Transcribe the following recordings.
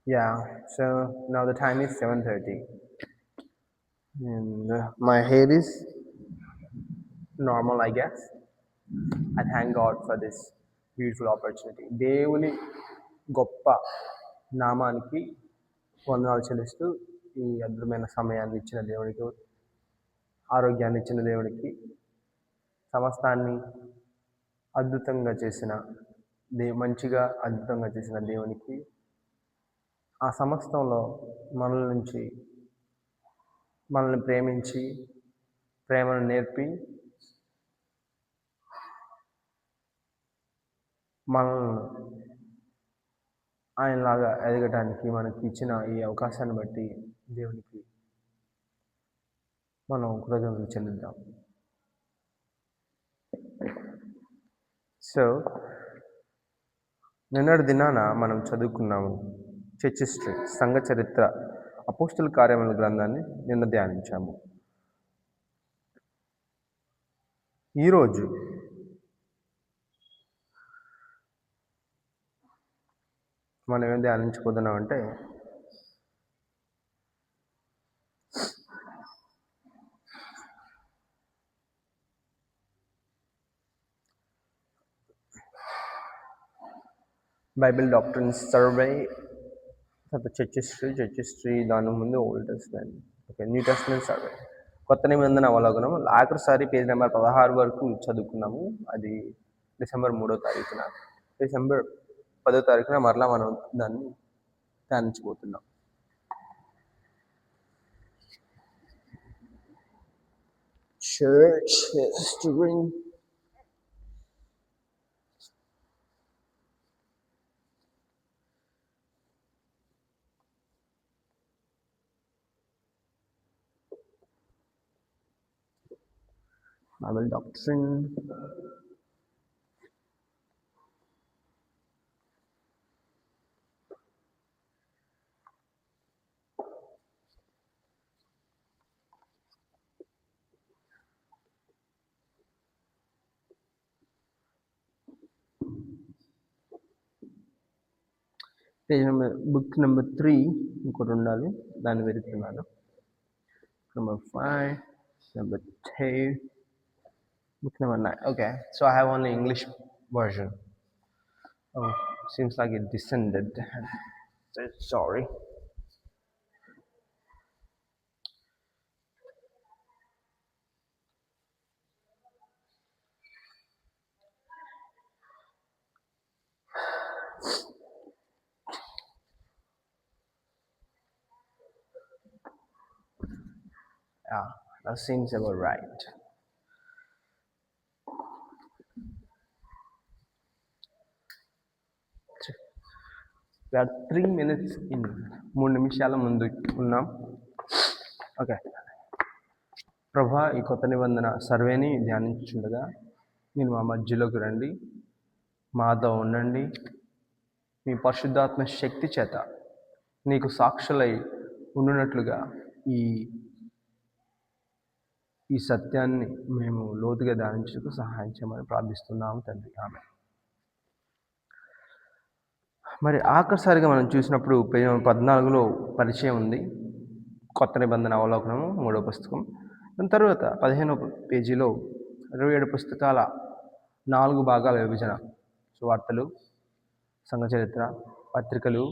Yeah, so now the time is 7:30 and my hair is normal, I guess. I thank God for this beautiful opportunity. దేవుని గొప్ప నామానికి వందనాలు చెల్లిస్తూ ఈ అద్భుతమైన సమయాన్ని ఇచ్చిన దేవునికి, ఆరోగ్యాన్ని ఇచ్చిన దేవునికి, సమస్తాన్ని అద్భుతంగా చేసిన మంచిగా అద్భుతంగా చేసిన దేవునికి, ఆ సమస్తంలో మనల్ని ప్రేమించి ప్రేమను నేర్పి మనల్ని ఆయనలాగా ఎదగటానికి మనకి ఇచ్చిన ఈ అవకాశాన్ని బట్టి దేవునికి మనం కృతజ్ఞతలు చెల్లిద్దాం. సో నిన్నటి దినాన మనం చదువుకున్నాము చర్చ్ హిస్టరీ, సంఘ చరిత్ర, అపోస్తల కార్యముల గ్రంథాన్ని నిన్న ధ్యానించాము. ఈరోజు మనం ఏం ధ్యానించబోతున్నాం అంటే బైబిల్ డాక్ట్రిన్స్ సర్వే, తర్వాత చర్చ్ హిస్టరీ, దాని ముందు old testament, okay, new testament survey, కొత్త నిబంధన అవలోకనం. ఆఖరిసారి పేజ్ నెంబర్ 16 వరకు చదువుకున్నాము. అది డిసెంబర్ 3వ తారీఖున. డిసెంబర్ 10వ తారీఖున మరలా మనం దాన్ని ధ్యానించబోతున్నాం. Church history, Bible doctrine, page number book number 3 ఇంకోటి ఉండాలి, దాన్ని వెతుకుతున్నాను. Number 5, number 2, book number 9. Okay, so I have only English version. Oh, seems like it descended. Sorry. Yeah, that seems about right. We are 3 minutes in. 3 నిమిషాల ముందు ఉన్నాం. Okay, ప్రభా, ఈ కొత్త నిబంధన సర్వేని ధ్యానించుండగా నేను మా మధ్యలోకి రండి, మాతో ఉండండి. మీ పరిశుద్ధాత్మ శక్తి చేత నీకు సాక్షులై ఉండునట్లుగా ఈ సత్యాన్ని మేము లోతుగా ధ్యానించుటకు సహాయం చేయమని ప్రార్థిస్తున్నాము తండ్రి. ఆమె మరి ఆఖరిసారిగా మనం చూసినప్పుడు 14లో పరిచయం ఉంది, కొత్త నిబంధన అవలోకనము 3వ పుస్తకం. దాని తర్వాత 15వ పేజీలో 27 పుస్తకాల 4 భాగాల విభజన, సువార్తలు, సంఘ చరిత్ర, పత్రికలు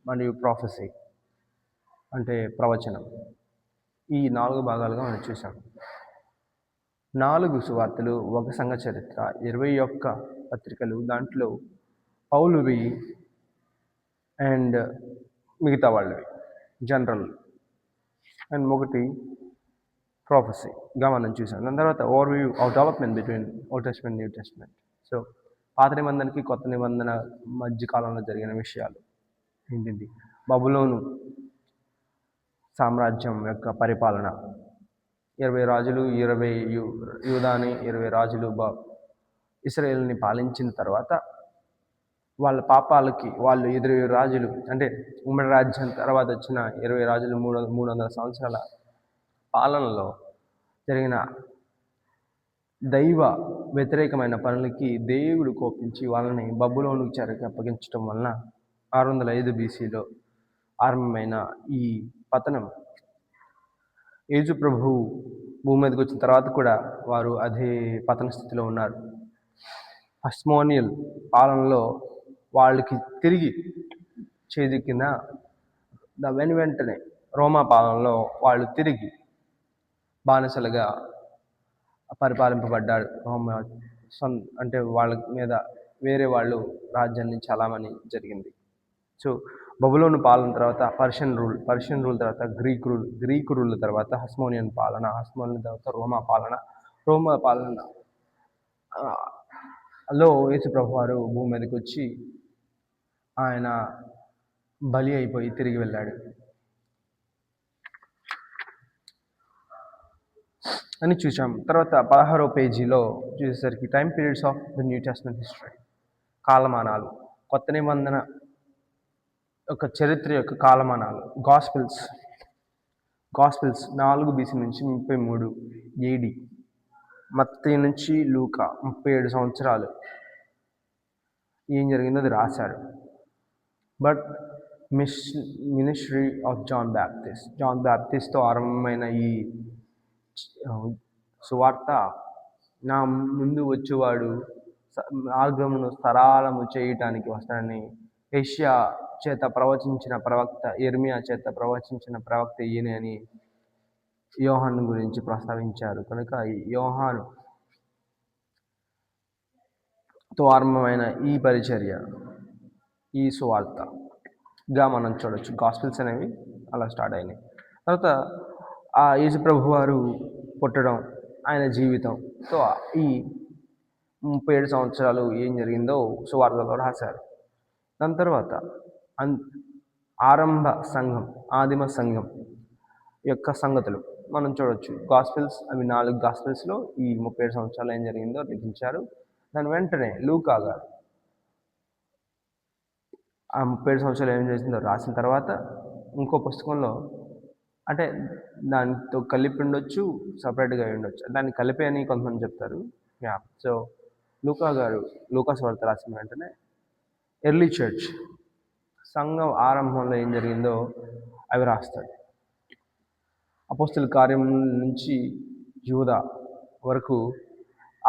మరియు ప్రాఫెసీ అంటే ప్రవచనం, ఈ 4 భాగాలుగా మనం చూసాం. 4 సువార్తలు, 1 సంఘ చరిత్ర, 21 పత్రికలు, దాంట్లో పౌలువి అండ్ మిగతా వాళ్ళవి జనరల్, అండ్ 1 ప్రాఫెసీగా మనం చూసాం. దాని తర్వాత overview of development between old testament, new testament. So పాత నిబంధనకి కొత్త నిబంధన మధ్య కాలంలో జరిగిన విషయాలు ఏంటి, బబులోను సామ్రాజ్యం యొక్క పరిపాలన, 20 రాజులు, 20 యూదాని 20 రాజులు ఇశ్రాయేలుని పాలించిన తర్వాత వాళ్ళ పాపాలకి వాళ్ళు 20 రాజులు, అంటే ఉమ్మడి రాజ్యం తర్వాత వచ్చిన 20 రాజులు 300 సంవత్సరాల పాలనలో జరిగిన దైవ వ్యతిరేకమైన పనులకి దేవుడు కోపించి వాళ్ళని బబులోను చెరకి అప్పగించడం వలన 605 బీసీలో ఆరంభమైన ఈ పతనం యేసు ప్రభువు భూమి మీదకి వచ్చిన తర్వాత కూడా వారు అదే పతన స్థితిలో ఉన్నారు. హస్మోనియల్ పాలనలో వాళ్ళకి తిరిగి చేజిక్కిన వెంటనే రోమా పాలనలో వాళ్ళు తిరిగి బానిసలుగా పరిపాలింపబడ్డారు. రోమా అంటే వాళ్ళ మీద వేరే వాళ్ళు రాజ్యాన్ని చలామణి జరిగింది. సో బబులోను పాలన తర్వాత పర్షియన్ రూల్ తర్వాత గ్రీక్ రూల్ తర్వాత హస్మోనియన్ తర్వాత రోమా పాలన లో యేసు ప్రభు వారు భూమి మీదకి వచ్చి ఆయన బలి అయిపోయి తిరిగి వెళ్ళాడు అని చూసాం. తర్వాత 16వ పేజీలో చూసేసరికి time periods of the new testament history, కాలమానాలు, కొత్త నిబంధన యొక్క చరిత్ర యొక్క కాలమానాలు. గాస్పిల్స్ 4 BC నుంచి 33 AD, మత్తయి నుంచి లూకా 37 సంవత్సరాలు ఏం జరిగిందో అది రాశారు. బట్ మినిస్ట్రీ ఆఫ్ జాన్ బ్యాప్టిస్ట్తో ఆరంభమైన ఈ సువార్త, నా ముందు వచ్చేవాడు మార్గమును సరళము చేయటానికి వస్తాడని యెషయా చేత ప్రవచించిన ప్రవక్త, యిర్మీయా చేత ప్రవచించిన ప్రవక్త ఈయనే అని యోహాను గురించి ప్రస్తావించారు. కనుక యోహానుతో ఆరంభమైన ఈ పరిచర్య, ఈ సువార్తగా మనం చూడొచ్చు. గాస్పిల్స్ అనేవి అలా స్టార్ట్ అయినాయి. తర్వాత ఆ యేసు ప్రభు వారు పుట్టడం, ఆయన జీవితంతో ఈ 37 సంవత్సరాలు ఏం జరిగిందో సువార్తలో రాశారు. దాని తర్వాత ఆదిమ సంఘం యొక్క సంగతులు మనం చూడొచ్చు. గాస్పిల్స్, అవి 4 గాస్పిల్స్లో ఈ 37 సంవత్సరాలు ఏం జరిగిందో లిఖించారు. దాని వెంటనే లూకా గారు ఆ 37 సంవత్సరాలు ఏం చేసిందో రాసిన తర్వాత ఇంకో పుస్తకంలో, అంటే దానితో కలిపి ఉండొచ్చు, సపరేట్గా ఉండొచ్చు, దాన్ని కలిపి అని కొంతమంది చెప్తారు. సో లూకా గారు లూకాస్ వార్త రాసిన వెంటనే ఎర్లీ చర్చ్, సంఘం ఆరంభంలో ఏం జరిగిందో అవి రాస్తాడు. అపోస్తల కార్యం నుంచి యూదా వరకు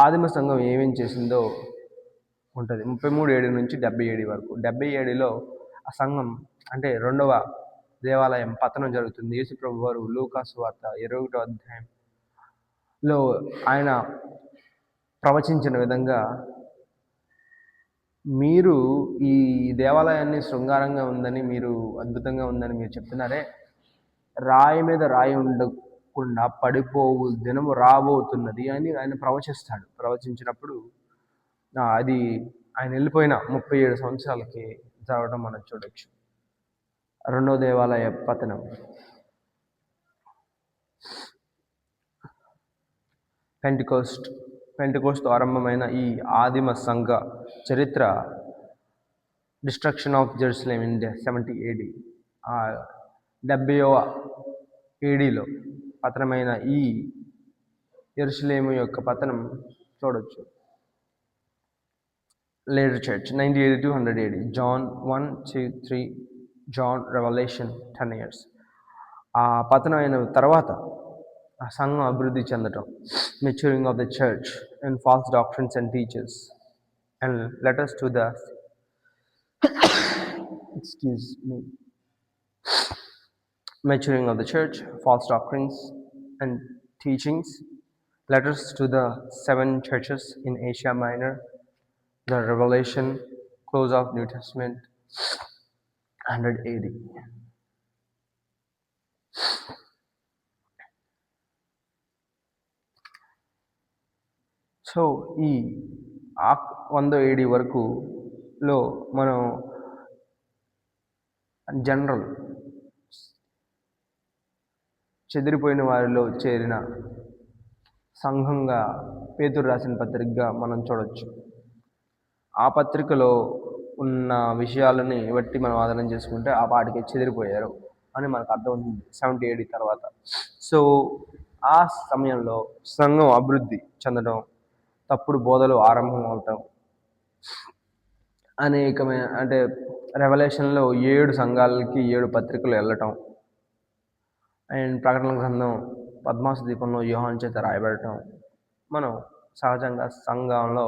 ఆదిమ సంఘం ఏమేం చేసిందో ఉంటుంది. 33 నుంచి 70 వరకు. 70 ఆ సంఘం అంటే రెండవ దేవాలయం పతనం జరుగుతుంది. యేసు ప్రభు వారు లూకాసు వార్త 21వ అధ్యాయంలో ఆయన ప్రవచించిన విధంగా, మీరు ఈ దేవాలయాన్ని శృంగారంగా ఉందని, మీరు అద్భుతంగా ఉందని మీరు చెప్తున్నారే, రాయి మీద రాయి ఉండకుండా పడిపోవు దినము రాబోతున్నది అని ఆయన ప్రవచించినప్పుడు అది ఆయన వెళ్ళిపోయిన 37 సంవత్సరాలకి జరగడం మనం చూడొచ్చు. రెండో దేవాలయ పతనం. పెంటెకోస్ట్ ఆరంభమైన ఈ ఆదిమ సంఘ చరిత్ర, destruction of Jerusalem in 70 AD, 70వ ADలో పతనమైన ఈ యెరూషలేము యొక్క పతనం చూడొచ్చు. Later church 90 to 100 AD, John 1, 2, 3, John revolution 10 years. ఆ పతనం అయిన తర్వాత ఆ సంఘం అభివృద్ధి చెందటం, maturing of the church and false doctrines and teachers and letters to the maturing of the church, false doctrines and teachings, letters to the 7 churches in Asia Minor, the Revelation, close of New Testament, 100 AD. So ఈ 100 AD వరకులో మనం general చెదిరిపోయిన వారిలో చేరిన సంఘంగా పేతురు రాసిన పత్రికగా మనం చూడొచ్చు. ఆ పత్రికలో ఉన్న విషయాలని బట్టి మనం ఆధారం చేసుకుంటే ఆ పాటికి చెదిరిపోయారు అని మనకు అర్థమవుతుంది 70 AD తర్వాత. సో ఆ సమయంలో సంఘం అభివృద్ధి చెందడం, తప్పుడు బోధలు ఆరంభం అవటం, అనేకమైన అంటే రెవల్యూషన్లో 7 సంఘాలకి 7 పత్రికలు వెళ్ళటం, అండ్ ప్రకటన గ్రంథం పద్మాసు దీపంలో యోహాను చేత రాయబడటం మనం సహజంగా సంఘంలో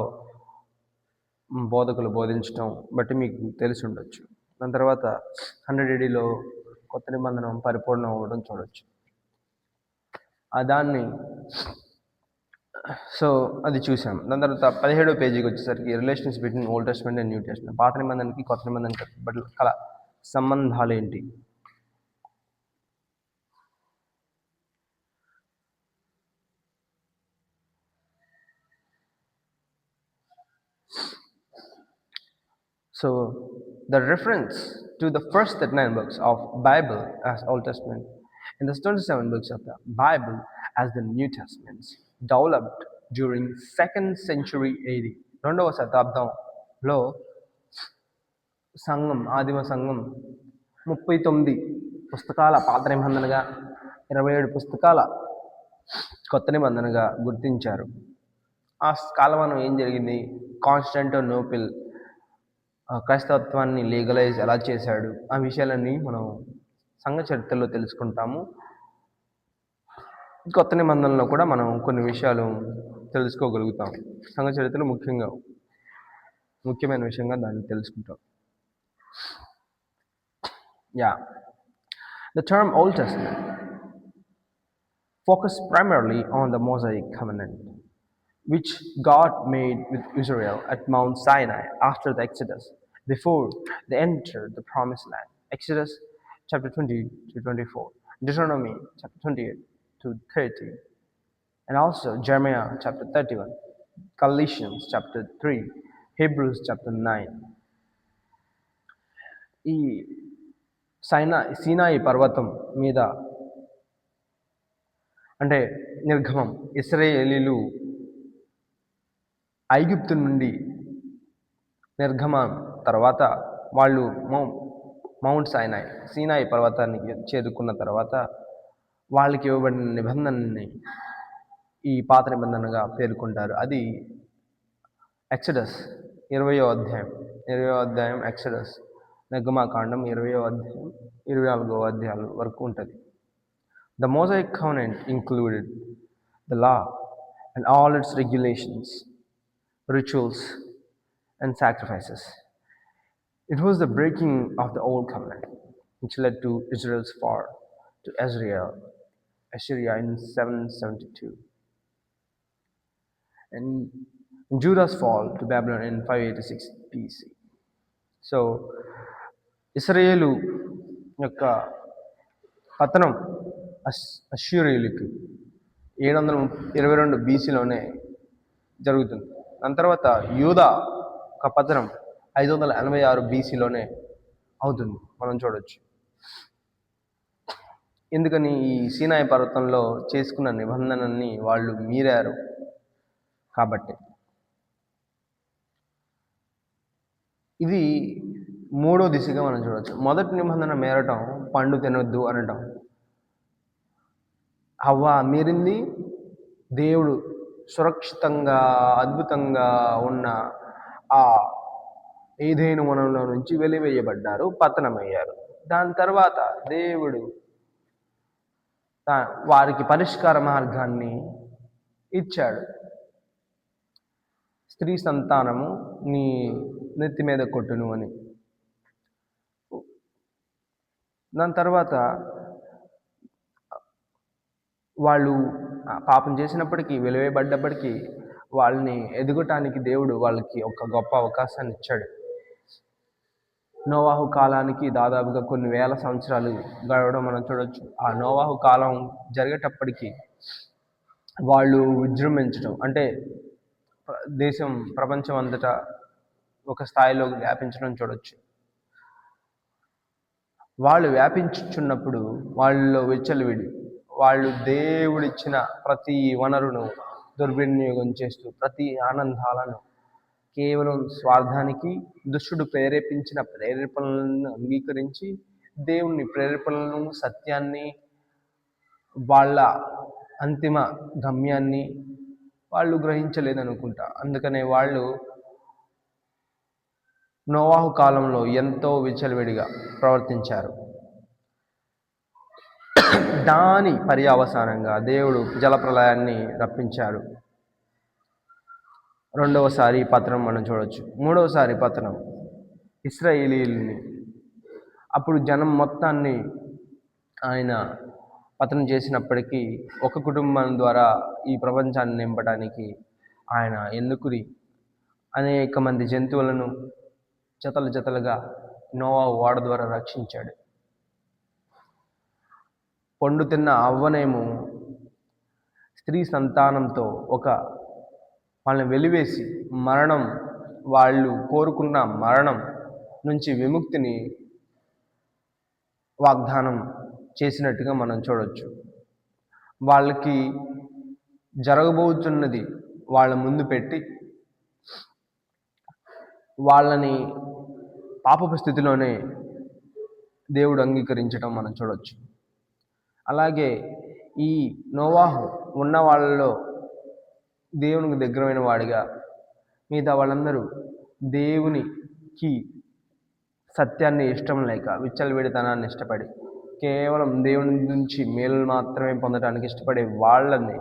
బోధకులు బోధించటం బట్టి మీకు తెలిసి ఉండొచ్చు. దాని తర్వాత 100 ADలో కొత్త నిబంధన పరిపూర్ణం అవ్వడం చూడొచ్చు. దాన్ని సో అది చూసాం. దాని తర్వాత 17వ పేజీకి వచ్చేసరికి relations between old testament and new testament, పాత నిబంధనకి కొత్త నిబంధనకి కల సంబంధాలు ఏంటి. So the reference to the first 39 books of Bible as Old Testament and the 27 books of the Bible as the New Testaments developed during 2nd century AD. 2వ శతాబ్దంలో సంఘం, ఆదిమ సంఘం 39 పుస్తకాల పాత నిబంధనగా, 27 పుస్తకాల కొత్త నిబంధనగా గుర్తించారు. ఆ కాలంలో ఏం జరిగింది, కాన్స్టాంటినోపిల్ క్రైస్తవత్వాన్ని లీగలైజ్ ఎలా చేశాడు, ఆ విషయాలన్నీ మనం సంఘ చరిత్రలో తెలుసుకుంటాము. కొత్త నిబంధనలో కూడా మనం కొన్ని విషయాలు తెలుసుకోగలుగుతాం. సంఘ చరిత్రలో ముఖ్యమైన విషయంగా దాన్ని తెలుసుకుంటాం. The term Old Testament focused primarily on the Mosaic covenant, which God made with Israel at Mount Sinai after the Exodus, before they entered the Promised Land. Exodus chapter 20 to 24, Deuteronomy chapter 28 to 30, and also Jeremiah chapter 31, Galatians chapter 3, Hebrews chapter 9. ఈ సీనాయి పర్వతం మీద అంటే నిర్గమం, ఇశ్రాయేలీలు ఐగుప్తు నుండి నిర్గమం తర్వాత వాళ్ళు mount సీనాయి పర్వతానికి చేరుకున్న తర్వాత వాళ్ళకి ఇవ్వబడిన నిబంధనని ఈ పాత నిబంధనగా పేర్కొంటారు. అది ఎక్సడస్ 20వ అధ్యాయం ఎక్సడస్, నిర్గమాకాండం 20వ అధ్యాయం 24వ అధ్యాయాల వరకు ఉంటుంది. The Mosaic covenant included the law and all its regulations, rituals, and sacrifices. It was the breaking of the old covenant which led to Israel's fall to Assyria in 772, and Judah's fall to Babylon in 586 BC. So ఇశ్రాయేలు యొక్క పతనం అష్షూరీయులకి 722 BCలోనే జరుగుతుంది. దాని తర్వాత యూదా ఒక పతనం 586 BCలోనే అవుతుంది మనం చూడొచ్చు. ఎందుకని, ఈ సీనాయి పర్వతంలో చేసుకున్న నిబంధనల్ని వాళ్ళు మీరారు కాబట్టి. ఇది 3వ దిశగా మనం చూడవచ్చు. మొదటి నిబంధన మేరటం, పండు తినొద్దు అనటం. హవ్వ మీరింది, దేవుడు సురక్షితంగా అద్భుతంగా ఉన్న ఆ ఏదైనా వనంలో నుంచి వెలివేయబడ్డారు, పతనమయ్యారు. దాని తర్వాత దేవుడు వారికి పరిష్కార మార్గాన్ని ఇచ్చాడు. స్త్రీ సంతానము నీ నెత్తి మీద కొట్టును అని. దాని తర్వాత వాళ్ళు పాపం చేసినప్పటికీ, వెలివేయబడ్డప్పటికీ వాళ్ళని ఎదుగటానికి దేవుడు వాళ్ళకి ఒక గొప్ప అవకాశాన్ని ఇచ్చాడు. నోవాహు కాలానికి దాదాపుగా కొన్ని వేల సంవత్సరాలు గడవడం మనం చూడవచ్చు. ఆ నోవాహు కాలం జరిగేటప్పటికీ వాళ్ళు విజృంభించడం, అంటే దేశం ప్రపంచం అంతటా ఒక స్థాయిలో వ్యాపించడం చూడొచ్చు. వాళ్ళు వ్యాపించుచున్నప్పుడు వాళ్ళలో విచ్చలవిడి, వాళ్ళు దేవుడిచ్చిన ప్రతి వనరును దుర్వినియోగం చేస్తూ, ప్రతి ఆనందాలను కేవలం స్వార్థానికి, దుష్టుడు ప్రేరేపించిన ప్రేరేపణలను అంగీకరించి దేవుని ప్రేరేపణలను, సత్యాన్ని, వాళ్ళ అంతిమ గమ్యాన్ని వాళ్ళు గ్రహించలేదనుకుంటా. అందుకనే వాళ్ళు నోవాహు కాలంలో ఎంతో విచ్చలవిడిగా ప్రవర్తించారు. దాని పర్యవసానంగా దేవుడు జలప్రలయాన్ని రప్పించారు. రెండవసారి పతనం మనం చూడవచ్చు. మూడవసారి పతనం ఇశ్రాయేలీయుల్ని, అప్పుడు జనం మొత్తాన్ని ఆయన పతనం చేసినప్పటికీ ఒక కుటుంబం ద్వారా ఈ ప్రపంచాన్ని నింపడానికి ఆయన ఎన్నుకుని అనేక మంది జంతువులను జతలు జతలుగా నోవాహు ఓడ ద్వారా రక్షించాడు. పండు తిన్న అవ్వనేమో స్త్రీ సంతానంతో వాళ్ళని వెలివేసి మరణం, వాళ్ళు కోరుకున్న మరణం నుంచి విముక్తిని వాగ్దానం చేసినట్టుగా మనం చూడవచ్చు. వాళ్ళకి జరగబోతున్నది వాళ్ళ ముందు పెట్టి వాళ్ళని పాపపు స్థితిలోనే దేవుడు అంగీకరించడం మనం చూడవచ్చు. అలాగే ఈ నోవాహు ఉన్న వాళ్ళలో దేవునికి దగ్గరమైన వాడిగా, మిగతా వాళ్ళందరూ దేవునికి సత్యాన్ని ఇష్టం లేక విచ్చలవిడితనాన్ని ఇష్టపడి కేవలం దేవుని నుంచి మేలు మాత్రమే పొందడానికి ఇష్టపడే వాళ్ళని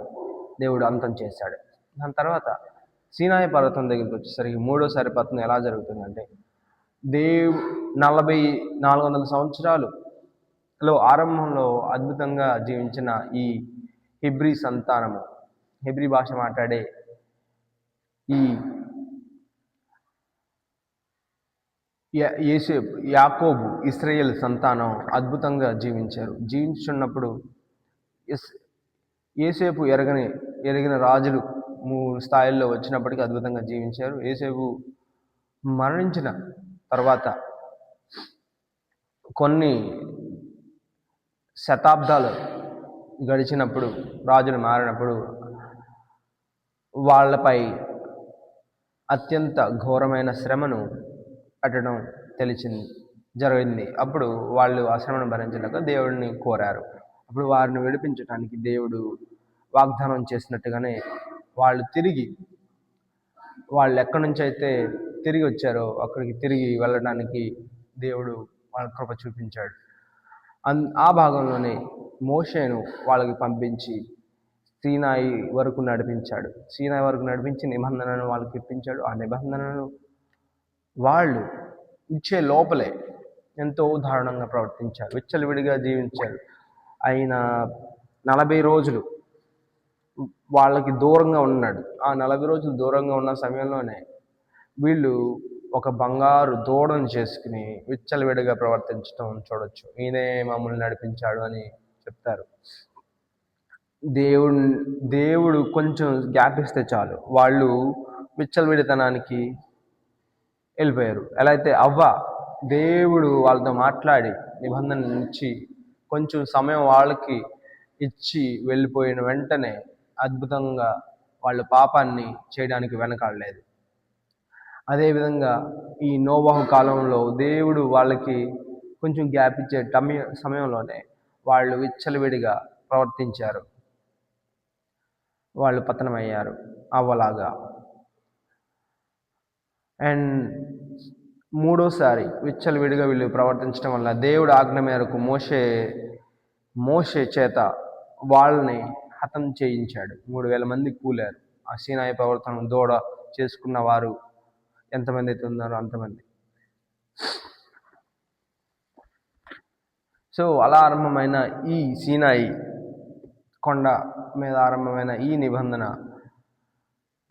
దేవుడు అంతం చేశాడు. దాని తర్వాత సీనాయి పర్వతం దగ్గరికి వచ్చేసరికి మూడోసారి పతనం ఎలా జరుగుతుందంటే, 400 సంవత్సరాలులో ఆరంభంలో అద్భుతంగా జీవించిన ఈ హెబ్రీ సంతానము, హెబ్రీ భాష మాట్లాడే ఈ యాకోబు, ఇశ్రాయేల్ సంతానం అద్భుతంగా జీవించున్నప్పుడు యోసేపు ఎరిగిన రాజులు 3 స్థాయిల్లో వచ్చినప్పటికీ అద్భుతంగా జీవించారు. యోసేపు మరణించిన తర్వాత కొన్ని శతాబ్దాలు గడిచినప్పుడు, రాజులు మారినప్పుడు వాళ్ళపై అత్యంత ఘోరమైన శ్రమను పెట్టడం జరిగింది. అప్పుడు వాళ్ళు ఆ శ్రమను భరించలేక దేవుడిని కోరారు. అప్పుడు వారిని విడిపించడానికి దేవుడు వాగ్దానం చేసినట్టుగానే వాళ్ళు ఎక్కడి నుంచి అయితే తిరిగి వచ్చారో అక్కడికి తిరిగి వెళ్ళడానికి దేవుడు వాళ్ళ కృప చూపించాడు. ఆ భాగంలోనే మోషేను వాళ్ళకి పంపించి సీనాయి వరకు నడిపించి నిబంధనను వాళ్ళకి ఇప్పించాడు. ఆ నిబంధనను వాళ్ళు ఇచ్చే లోపలే ఎంతో దారుణంగా ప్రవర్తించారు, విచ్చలవిడిగా జీవించారు. ఆయన 40 రోజులు వాళ్ళకి దూరంగా ఉన్నాడు. ఆ 40 రోజులు దూరంగా ఉన్న సమయంలోనే వీళ్ళు ఒక బంగారు దూడను చేసుకుని విచ్చలవిడిగా ప్రవర్తించడం చూడొచ్చు. ఈయనే మమ్మల్ని నడిపించాడు అని చెప్తారు. దేవుడు కొంచెం గ్యాప్ ఇస్తే చాలు వాళ్ళు విచ్చలవిడితనానికి వెళ్ళిపోయారు. ఎలా అయితే దేవుడు వాళ్ళతో మాట్లాడి నిబంధన ఇచ్చి కొంచెం సమయం వాళ్ళకి ఇచ్చి వెళ్ళిపోయిన వెంటనే అద్భుతంగా వాళ్ళ పాపాన్ని చేయడానికి వెనకాడలేదు. అదేవిధంగా ఈ నోవాహు కాలంలో దేవుడు వాళ్ళకి కొంచెం గ్యాప్ ఇచ్చే సమయంలోనే వాళ్ళు విచ్చలవిడిగా ప్రవర్తించారు, వాళ్ళు పతనమయ్యారు అవ్వలాగా. అండ్ మూడోసారి విచ్చలవిడిగా వీళ్ళు ప్రవర్తించడం వల్ల దేవుడు ఆజ్ఞ మేరకు మోషే చేత వాళ్ళని హతం చేయించాడు. 3000 మంది కూలారు. ఆ సీనాయి పర్వతం దూడ చేసుకున్న వారు ఎంతమంది అయితే ఉన్నారో అంతమంది. సో అలా ఆరంభమైన ఈ సీనాయి కొండ మీద ఆరంభమైన ఈ నిబంధన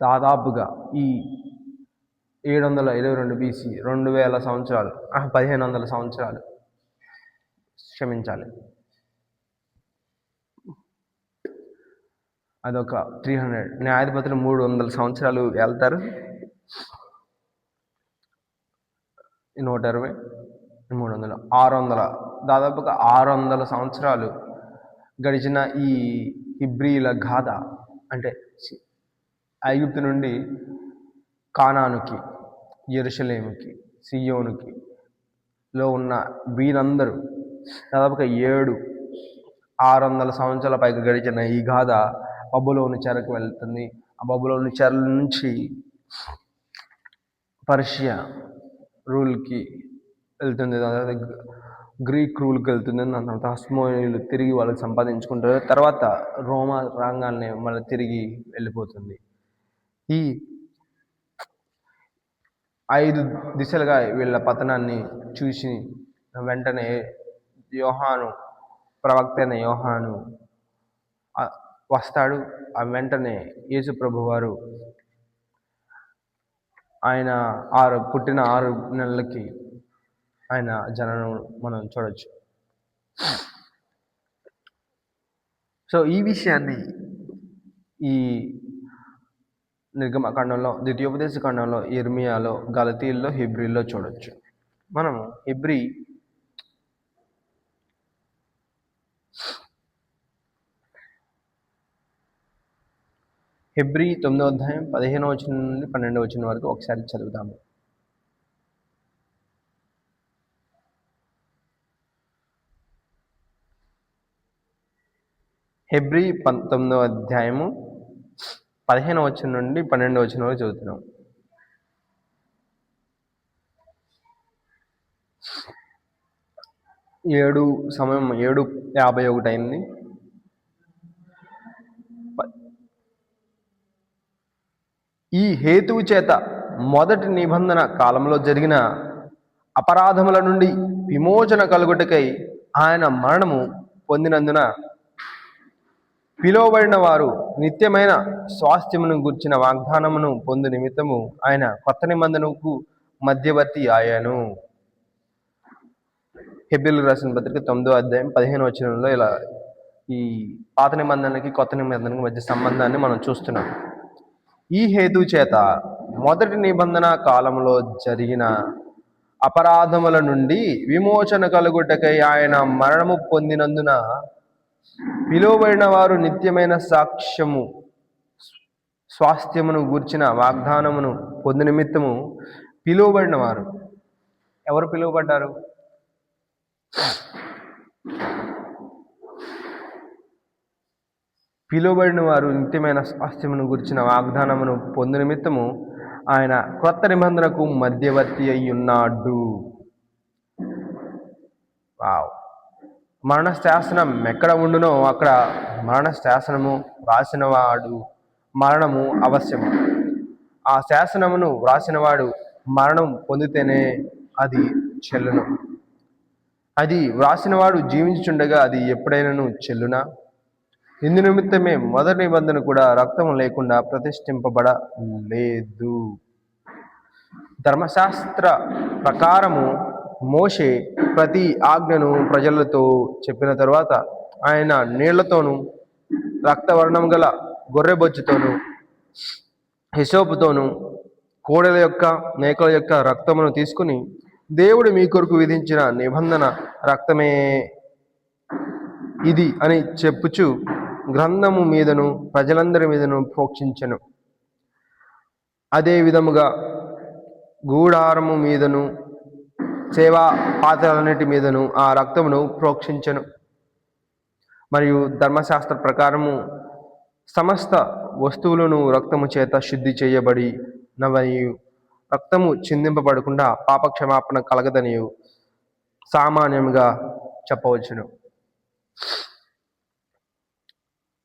దాదాపుగా ఈ 722 BC 2000 సంవత్సరాలు 1500 సంవత్సరాలు క్షమించాలి, అదొక 300. న్యాయాధిపతులు 300 సంవత్సరాలు వెళ్తారు, 120 300 600 దాదాపుగా 600 సంవత్సరాలు గడిచిన ఈ హిబ్రీల గాథ, అంటే ఐగుప్తు నుండి కానానుకి, యెరూషలేముకి, సియోనుకి లో ఉన్న వీరందరూ దాదాపుగా 600 సంవత్సరాల పైకి గడిచిన ఈ గాథ బబులోను చెరకు వెళ్తుంది. ఆ బబులోని చెరల నుంచి పర్షియా రూల్కి వెళ్తుంది, గ్రీక్ రూల్కి వెళ్తుంది. దాని తర్వాత హస్మోనియులు తిరిగి వాళ్ళకి సంపాదించుకుంటారు. తర్వాత రోమా రంగాల్ని మళ్ళీ తిరిగి వెళ్ళిపోతుంది. ఈ 5 దిశలుగా వీళ్ళ పతనాన్ని చూసి వెంటనే యోహాను, ప్రవక్త అయిన యోహాను వస్తాడు. ఆ వెంటనే యేసు ప్రభువారు ఆయన పుట్టిన 6 నెలలకి ఆయన జననం మనం చూడొచ్చు. సో ఈ విషయాన్ని ఈ నిర్గమకాండంలో, ద్వితీయోపదేశ కాండంలో, ఇర్మియాలో, గలతీల్లో, హెబ్రీల్లో చూడొచ్చు. మనము హెబ్రీ 9వ అధ్యాయం 15వ వచనం నుండి 12వ వచనం వరకు ఒకసారి చదువుతాము. హెబ్రీ 19వ అధ్యాయము 15వ వచనం నుండి 12వ వచనం వరకు చదువుతున్నాం. సమయం 7:51 అయింది. ఈ హేతువు చేత మొదటి నిబంధన కాలంలో జరిగిన అపరాధముల నుండి విమోచన కలుగుటకై ఆయన మరణము పొందినందున పిలువబడిన వారు నిత్యమైన స్వాస్థ్యమును గూర్చిన వాగ్దానమును పొందు నిమిత్తము ఆయన కొత్త నిబంధనకు మధ్యవర్తి ఆయను. హెబ్రీయులకు రాసిన పత్రిక 9వ అధ్యాయం 15వ వచనంలో ఇలా ఈ పాత నిబంధనకి కొత్త నిబంధనకి మధ్య సంబంధాన్ని మనం చూస్తున్నాం. ఈ హేతు చేత మొదటి నిబంధన కాలంలో జరిగిన అపరాధముల నుండి విమోచన కలుగుటకై ఆయన మరణము పొందినందున పిలువబడిన వారు నిత్యమైన స్వాస్థ్యమును గూర్చిన వాగ్దానమును పొందు నిమిత్తము పిలువబడిన వారు. ఎవరు పిలువబడ్డారు? పిలువబడిన వారు నిత్యమైన స్వాస్థ్యమును గురించిన వాగ్దానమును పొందు నిమిత్తము ఆయన క్రొత్త నిబంధనకు మధ్యవర్తి అయి ఉన్నాడు. మరణ శాసనం ఎక్కడ ఉండునో అక్కడ మరణ శాసనము వ్రాసినవాడు మరణము అవశ్యము. ఆ శాసనమును వ్రాసినవాడు మరణం పొందితేనే అది చెల్లును. అది వ్రాసినవాడు జీవించుండగా అది ఎప్పుడైనాను చెల్లునా? ఇందు నిమిత్తమే మొదటి నిబంధన కూడా రక్తం లేకుండా ప్రతిష్ఠింపబడలేదు. ధర్మశాస్త్ర ప్రకారము మోషే ప్రతి ఆజ్ఞను ప్రజలతో చెప్పిన తరువాత ఆయన నీళ్లతోనూ రక్తవర్ణం గల గొర్రెబొచ్చుతోనూ హిసోపుతోనూ కోడెల యొక్క మేకల యొక్క రక్తమును తీసుకుని దేవుడు మీ కొరకు విధించిన నిబంధన రక్తమే ఇది అని చెప్పుచు గ్రంథము మీదను ప్రజలందరి మీదను ప్రోక్షించెను. అదే విధముగా గూడారము మీదను సేవా పాత్రలన్నిటి మీదను ఆ రక్తమును ప్రోక్షించెను. మరియు ధర్మశాస్త్ర ప్రకారము సమస్త వస్తువులను రక్తము చేత శుద్ధి చేయబడి నవనియు రక్తము చిందింపబడకుండా పాపక్షమాపణ కలగదనియు సామాన్యంగా చెప్పవచ్చును.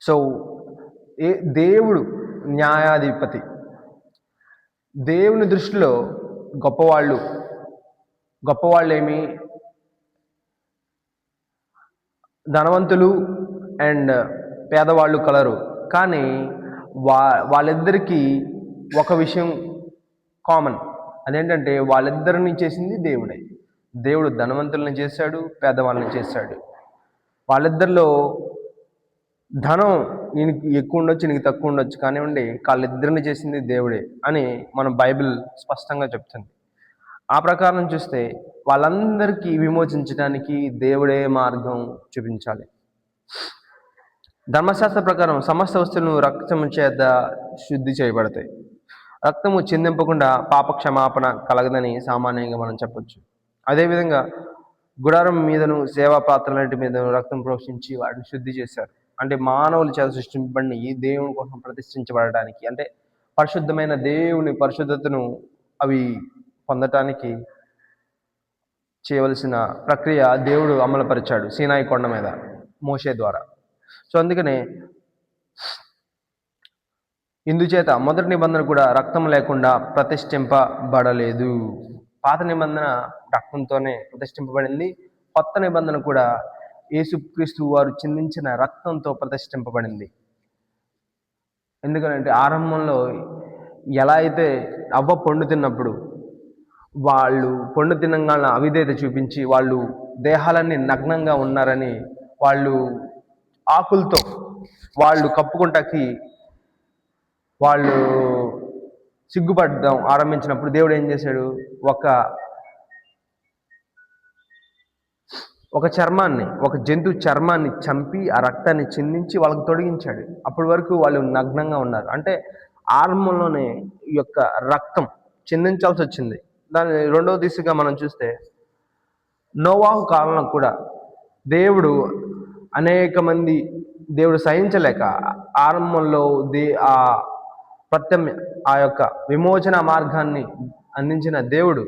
సో దేవుడు న్యాయాధిపతి. దేవుని దృష్టిలో గొప్పవాళ్ళు ఏమి? ధనవంతులు అండ్ పేదవాళ్ళు కలరు. కానీ వాళ్ళిద్దరికీ ఒక విషయం కామన్. అదేంటంటే వాళ్ళిద్దరిని చేసింది దేవుడే. దేవుడు ధనవంతులను చేశాడు, పేదవాళ్ళని చేశాడు. వాళ్ళిద్దరిలో ధనం ఈయనకి ఎక్కువ ఉండొచ్చు, ఈయనకి తక్కువ ఉండొచ్చు, కానివ్వండి వాళ్ళిద్దరిని చేసింది దేవుడే అని మన బైబిల్ స్పష్టంగా చెప్తుంది. ఆ ప్రకారం చూస్తే వాళ్ళందరికీ విమోచించడానికి దేవుడే మార్గం చూపించాలి. ధర్మశాస్త్ర ప్రకారం సమస్త వస్తువులను రక్తము చేత శుద్ధి చేయబడతాయి. రక్తము చిందింపకుండా పాపక్షమాపణ కలగదని సామాన్యంగా మనం చెప్పొచ్చు. అదేవిధంగా గుడారం మీదను సేవా పాత్రలన్నిటి మీదను రక్తం ప్రోక్షించి వాటిని శుద్ధి చేశారు. అంటే మానవుల చేత సృష్టింపబడిన ఈ దేవుని కోసం ప్రతిష్ఠించబడడానికి, అంటే పరిశుద్ధమైన దేవుని పరిశుద్ధతను అవి పొందటానికి చేయవలసిన ప్రక్రియ దేవుడు అమలుపరిచాడు సీనాయి కొండ మీద మోషే ద్వారా. సో అందుకనే ఇందుచేత మొదటి నిబంధన కూడా రక్తం లేకుండా ప్రతిష్ఠింపబడలేదు. పాత నిబంధన రక్తంతోనే ప్రతిష్ఠింపబడింది. కొత్త నిబంధన కూడా యేసుక్రీస్తు వారు చిందించిన రక్తంతో ప్రతిష్ఠింపబడింది. ఎందుకంటే ఆరంభంలో ఎలా అయితే అవ్వ పండు తిన్నప్పుడు వాళ్ళు పండు తినంగానే అవిధేయత చూపించి వాళ్ళు దేహాలన్నీ నగ్నంగా ఉన్నారని వాళ్ళు ఆకులతో వాళ్ళు కప్పుకుంటాకి వాళ్ళు సిగ్గుపడడం ఆరంభించినప్పుడు దేవుడు ఏం చేశాడు, ఒక చర్మాన్ని, ఒక జంతువు చర్మాన్ని చంపి ఆ రక్తాన్ని చిందించి వాళ్ళకి తొడిగించాడు. అప్పటి వరకు వాళ్ళు నగ్నంగా ఉన్నారు. అంటే ఆరంభంలోనే ఈ యొక్క రక్తం చిందించాల్సి వచ్చింది. దాని రెండవ దిశగా మనం చూస్తే నోవాహు కాలంలో కూడా దేవుడు అనేక మంది దేవుడు సహించలేక ఆరంభంలో ఆ యొక్క విమోచన మార్గాన్ని అందించిన దేవుడు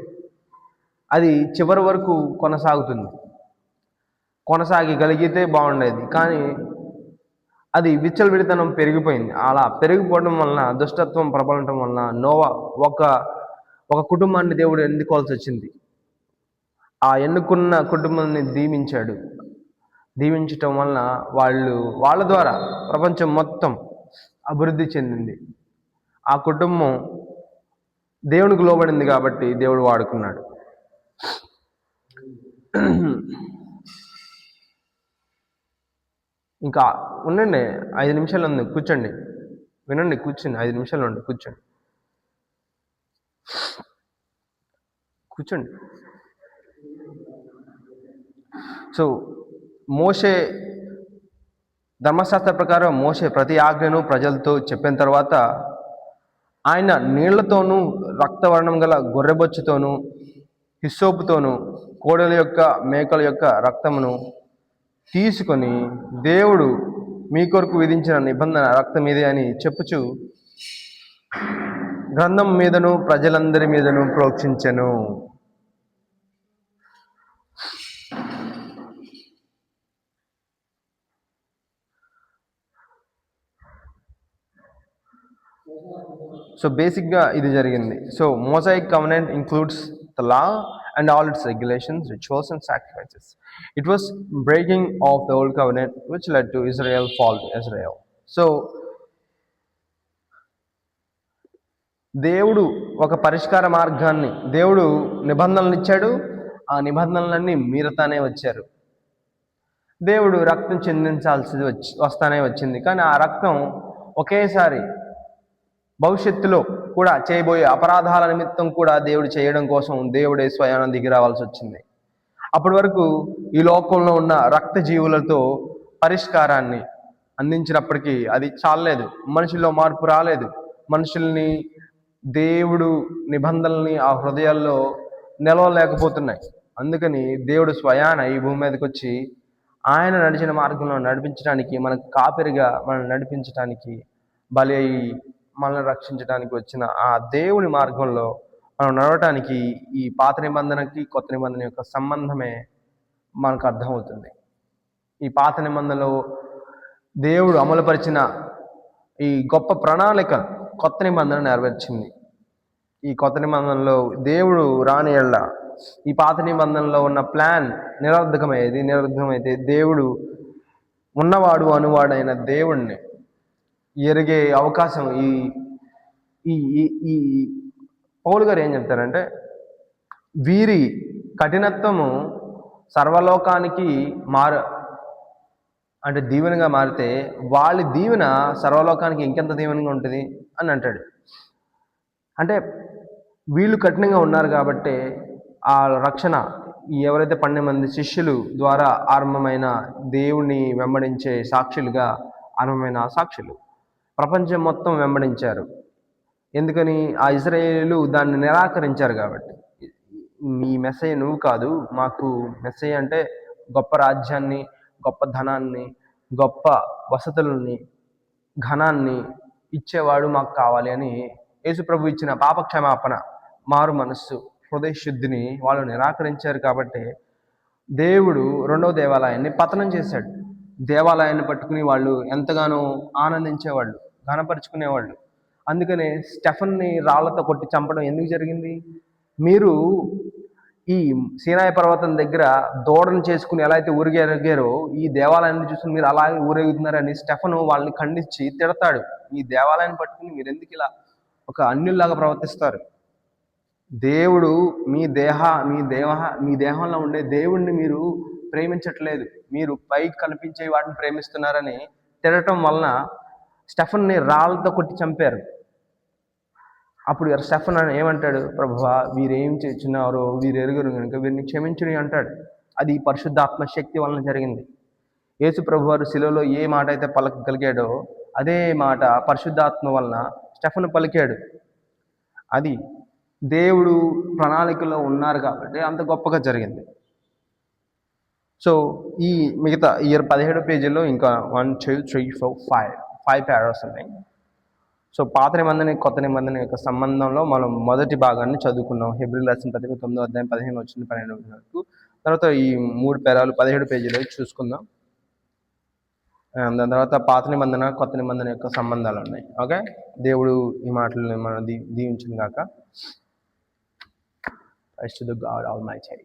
అది చివరి వరకు కొనసాగగలిగితే బాగుండేది. కానీ అది విచ్చలవిడితనం పెరిగిపోయింది. అలా పెరిగిపోవడం వలన, దుష్టత్వం ప్రబలటం వలన నోవా ఒక కుటుంబాన్ని దేవుడు ఎన్నుకోవాల్సి వచ్చింది. ఆ ఎన్నుకున్న కుటుంబాన్ని దీవించటం వలన వాళ్ళ ద్వారా ప్రపంచం మొత్తం అభివృద్ధి చెందింది. ఆ కుటుంబం దేవునికి లోబడింది కాబట్టి దేవుడు వాడుకున్నాడు. ఇంకా ఉండండి, 5 నిమిషాలు ఉంది, కూర్చోండి, వినండి, కూర్చోండి, 5 నిమిషాలు ఉండి కూర్చోండి. సో మోషే ధర్మశాస్త్ర ప్రకారం మోషే ప్రతి ఆజ్ఞను ప్రజలతో చెప్పిన తర్వాత ఆయన నీళ్లతోనూ రక్తవర్ణం గల గొర్రెబొచ్చుతోనూ హిస్సోపుతోనూ కోడెల యొక్క మేకల యొక్క రక్తమును తీసుకొని దేవుడు మీ కొరకు విధించిన నిబంధన రక్తం ఇదే అని చెప్పుచు గ్రంథం మీదను ప్రజలందరి మీదను ప్రోక్షించెను. సో బేసిక్గా ఇది జరిగింది. So mosaic covenant includes the law and all its regulations, rituals and sacrifices. It was breaking of the old covenant which led to Israel fall to Israel. So దేవుడు ఒక పరిష్కార మార్గాన్ని, దేవుడు నిబంధనలు ఇచ్చాడు. ఆ నిబంధనలన్నీ మీరతానే వచ్చారు. దేవుడు రక్తం చిందించాల్సి వస్తానే వచ్చింది. కానీ ఆ రక్తం ఒకేసారి భవిష్యత్తులో కూడా చేయబోయే అపరాధాల నిమిత్తం కూడా దేవుడు చేయడం కోసం దేవుడే స్వయాన దిగి రావాల్సి వచ్చింది. అప్పటి వరకు ఈ లోకంలో ఉన్న రక్త జీవులతో పరిష్కారాన్ని అందించినప్పటికీ అది చాలలేదు. మనుషుల్లో మార్పు రాలేదు. మనుషుల్ని దేవుడు నిబంధనల్ని ఆ హృదయాల్లో నిలవలేకపోతున్నాయి. అందుకని దేవుడు స్వయాన ఈ భూమి మీదకి వచ్చి ఆయన నడిచిన మార్గంలో నడిపించడానికి, మనకు కాపరిగా మనల్ని నడిపించడానికి, బలి అయి మనల్ని రక్షించడానికి వచ్చిన ఆ దేవుని మార్గంలో మనం నడవటానికి ఈ పాత నిబంధనకి కొత్త నిబంధన యొక్క సంబంధమే మనకు అర్థమవుతుంది. ఈ పాత నిబంధనలో దేవుడు అమలుపరిచిన ఈ గొప్ప ప్రణాళిక కొత్త నిబంధన నెరవేర్చింది. ఈ కొత్త నిబంధనలో దేవుడు రాని ఎడల ఈ పాత నిబంధనలో ఉన్న ప్లాన్ నిరర్ధకమైతే దేవుడు ఉన్నవాడు అనువాడైన దేవుణ్ణి ఎరిగే అవకాశం ఈ పౌలు గారు ఏం చెప్తారంటే, వీరి కఠినత్వము సర్వలోకానికి అంటే దీవెనగా మారితే వాళ్ళ దీవెన సర్వలోకానికి ఇంకెంత దీవెనగా ఉంటుంది అని అంటాడు. అంటే వీళ్ళు కఠినంగా ఉన్నారు కాబట్టి ఆ రక్షణ ఎవరైతే 12 మంది శిష్యులు ద్వారా ఆరంభమైన దేవుణ్ణి వెంబడించే సాక్షులుగా ఆరంభమైన సాక్షులు ప్రపంచం మొత్తం వెంబడించారు. ఎందుకని? ఆ ఇశ్రాయేలీయులు దాన్ని నిరాకరించారు కాబట్టి. నీ మెస్సయ్య నువ్వు కాదు, మాకు మెస్సయ్య అంటే గొప్ప రాజ్యాన్ని, గొప్ప ధనాన్ని, గొప్ప వసతులని, ఘనాన్ని ఇచ్చేవాడు మాకు కావాలి అని యేసుప్రభు ఇచ్చిన పాప క్షమాపణ, మారు మనస్సు, హృదయ శుద్ధిని వాళ్ళు నిరాకరించారు. కాబట్టి దేవుడు రెండవ దేవాలయాన్ని పతనం చేశాడు. దేవాలయాన్ని పట్టుకుని వాళ్ళు ఎంతగానో ఆనందించేవాళ్ళు, ఘనపరుచుకునేవాళ్ళు. అందుకనే స్టెఫన్ని రాళ్లతో కొట్టి చంపడం ఎందుకు జరిగింది? మీరు ఈ సీనాయి పర్వతం దగ్గర దూడను చేసుకుని ఎలా అయితే ఊరిగేరగారో ఈ దేవాలయాన్ని చూసుకుని మీరు అలాగే ఊరేగుతున్నారని స్టెఫను వాళ్ళని ఖండించి తిడతాడు. ఈ దేవాలయాన్ని పట్టుకుని మీరు ఎందుకు ఇలా ఒక అన్యుల్లాగా ప్రవర్తిస్తారు? దేవుడు మీ దేహంలో ఉండే దేవుణ్ణి మీరు ప్రేమించట్లేదు, మీరు పైకి కనిపించే వాటిని ప్రేమిస్తున్నారని తిడటం వలన స్టెఫన్ని రాళ్ళతో కొట్టి చంపారు. అప్పుడు స్టెఫన్ ఏమంటాడు? ప్రభువా, వీరేం చేస్తున్నారో వీరు ఎరుగరు కనుక వీరిని క్షమించుని అంటాడు. అది పరిశుద్ధాత్మ శక్తి వలన జరిగింది. యేసు ప్రభు వారు శిలువలో ఏ మాట అయితే పలకగలిగాడో అదే మాట పరిశుద్ధాత్మ వలన స్టెఫన్ పలికాడు. అది దేవుడు ప్రణాళికలో ఉన్నారు కాబట్టి అంత గొప్పగా జరిగింది. సో ఈ మిగతా 17 పేజీలో ఇంకా 1, 2, 3, 4, 5 పారాగ్రాఫ్స్ ఉన్నాయి. సో పాత నిబంధన కొత్త నిబంధన యొక్క సంబంధంలో మనం మొదటి భాగాన్ని చదువుకున్నాం. హెబ్రీయులకు రాసిన పత్రిక 9వ అధ్యాయం 15 వచ్చిన 12 వరకు. తర్వాత ఈ 3 పేరాలు 17 పేజీలో చూసుకుందాం. దాని తర్వాత పాత నిబంధన కొత్త నిబంధన యొక్క సంబంధాలు ఉన్నాయి. ఓకే, దేవుడు ఈ మాటలను మనం దీవించిన గాక. Praise to the God Almighty.